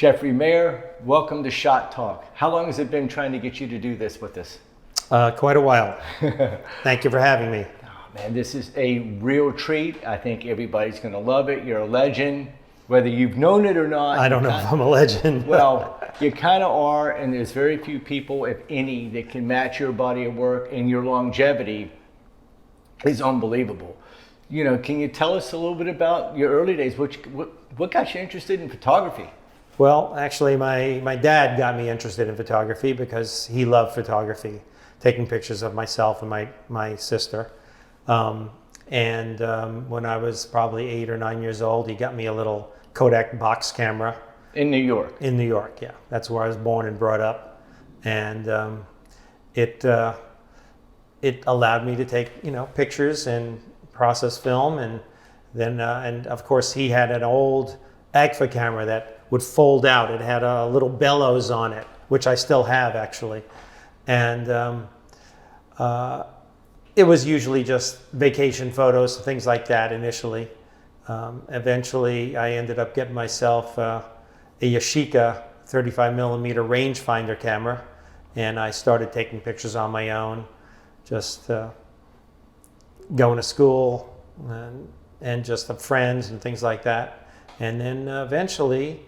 Jeffrey Mayer, welcome to Shot Talk. How long has it been trying to get you to do this with us? Quite a while. Thank you for having me. Oh, man, this is a real treat. I think everybody's going to love it. You're a legend, whether you've known it or not. I don't know if I'm a legend. Well, you kind of are, and there's very few people, if any, that can match your body of work, and your longevity is unbelievable. You know, can you tell us a little bit about your early days? What got you interested in photography? Well, actually, my dad got me interested in photography because he loved photography, taking pictures of myself and my sister. When I was probably 8 or 9 years old, he got me a little Kodak box camera. In New York? In New York, yeah. That's where I was born and brought up. And it allowed me to take, pictures and process film. And then, and of course, he had an old Agfa camera that would fold out. It had a little bellows on it, which I still have actually. And it was usually just vacation photos, things like that initially. Eventually, I ended up getting myself a Yashica 35 millimeter rangefinder camera, and I started taking pictures on my own, just going to school and just of friends and things like that. And then eventually,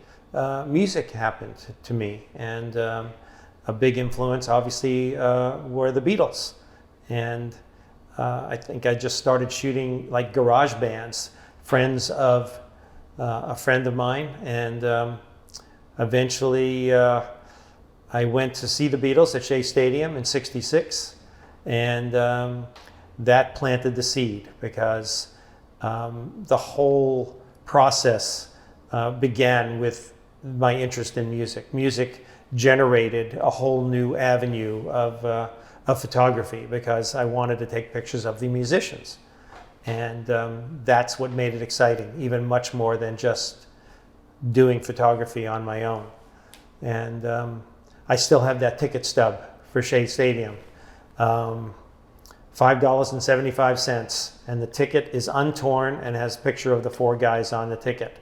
music happened to me, and a big influence obviously were the Beatles. And I think I just started shooting like garage bands, friends of a friend of mine, and eventually I went to see the Beatles at Shea Stadium in '66, and that planted the seed, because the whole process began with my interest in music. Music generated a whole new avenue of photography, because I wanted to take pictures of the musicians. And that's what made it exciting, even much more than just doing photography on my own. And I still have that ticket stub for Shea Stadium. $5.75, and the ticket is untorn and has a picture of the 4 guys on the ticket.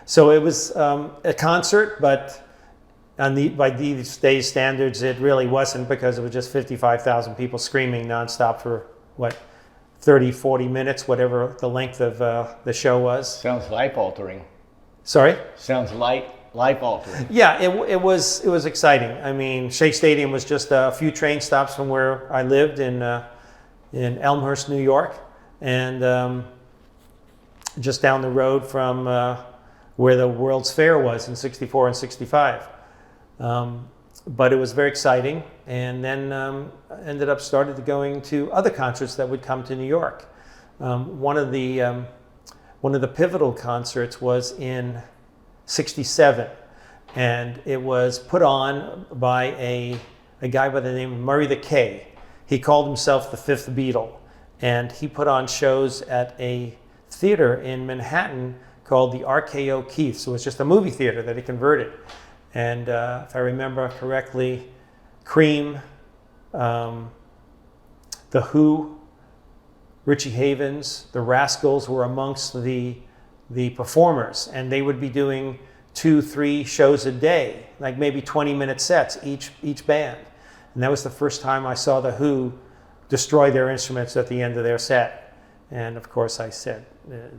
So it was a concert, but by these days' standards, it really wasn't, because it was just 55,000 people screaming nonstop for 30, 40 minutes, whatever the length of the show was. Sounds life-altering. Sorry? Sounds life-altering. Yeah, it was exciting. I mean, Shea Stadium was just a few train stops from where I lived in Elmhurst, New York, and just down the road from where the World's Fair was in '64 and '65. But it was very exciting, and then ended up started going to other concerts that would come to New York. One of the pivotal concerts was in '67, and it was put on by a guy by the name of Murray the K. He called himself the Fifth Beatle, and he put on shows at a theater in Manhattan called the RKO Keith. So it was just a movie theater that he converted. And if I remember correctly, Cream, The Who, Richie Havens, the Rascals were amongst the performers, and they would be doing 2-3 shows a day, like maybe 20-minute sets each band. And that was the first time I saw The Who destroy their instruments at the end of their set. And of course I said,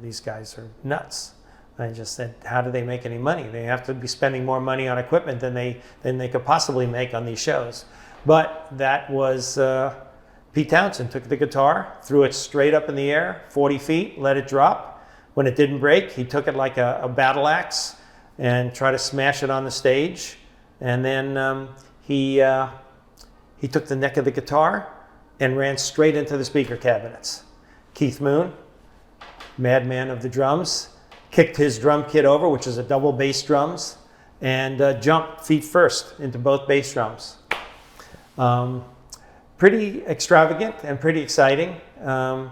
these guys are nuts. I just said, how do they make any money? They have to be spending more money on equipment than they could possibly make on these shows. But that was Pete Townshend took the guitar, threw it straight up in the air, 40 feet, let it drop. When it didn't break, he took it like a battle axe and tried to smash it on the stage. And then he took the neck of the guitar and ran straight into the speaker cabinets. Keith Moon, madman of the drums, kicked his drum kit over, which is a double bass drums, and jumped feet first into both bass drums. Pretty extravagant and pretty exciting. And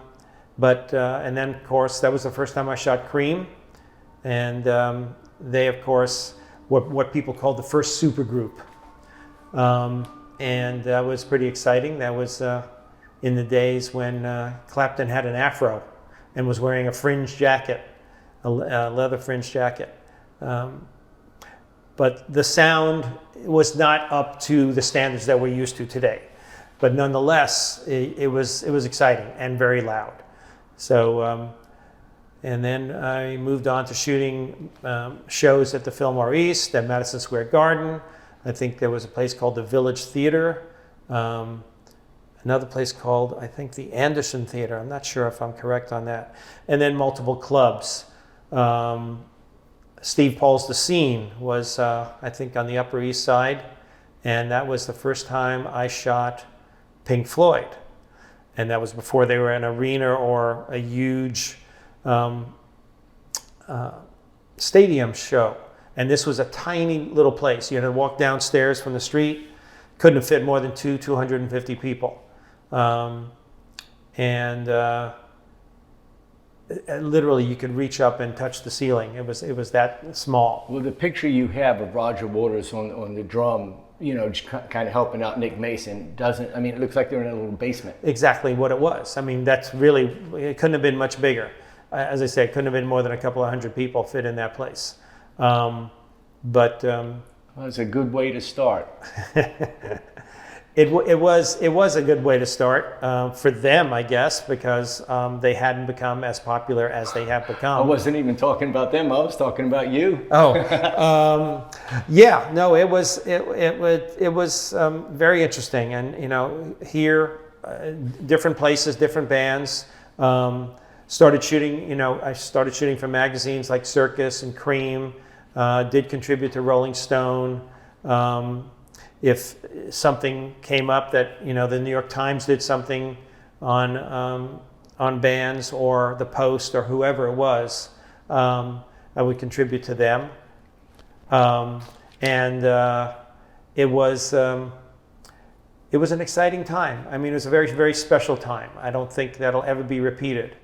then, of course, that was the first time I shot Cream. And they, of course, were what people called the first supergroup. And that was pretty exciting. That was in the days when Clapton had an afro and was wearing a fringe jacket, a leather fringe jacket. But the sound was not up to the standards that we're used to today. But nonetheless, it was exciting and very loud. So, and then I moved on to shooting shows at the Fillmore East, at Madison Square Garden. I think there was a place called the Village Theater. Another place called, I think, the Anderson Theater. I'm not sure if I'm correct on that. And then multiple clubs. Steve Paul's The Scene was, I think, on the Upper East Side. And that was the first time I shot Pink Floyd. And that was before they were an arena or a huge stadium show. And this was a tiny little place. You had to walk downstairs from the street. Couldn't have fit more than 250 people. Literally, you could reach up and touch the ceiling. It was that small. Well, the picture you have of Roger Waters on the drum, you know, just kind of helping out Nick Mason, doesn't, I mean, it looks like they're in a little basement. Exactly what it was. I mean, that's really, it couldn't have been much bigger. As I said, it couldn't have been more than a couple of hundred people fit in that place. Well, it's a good way to start. It was a good way to start for them, I guess, because they hadn't become as popular as they have become. I wasn't even talking about them. I was talking about you. Oh, yeah. No, it was very interesting, and you know, here, different places, different bands. Started shooting. You know, I started shooting for magazines like Circus and Cream. Did contribute to Rolling Stone. If something came up that, you know, the New York Times did something on bands, or the Post, or whoever it was, I would contribute to them. It was an exciting time. I mean, it was a very, very special time. I don't think that'll ever be repeated.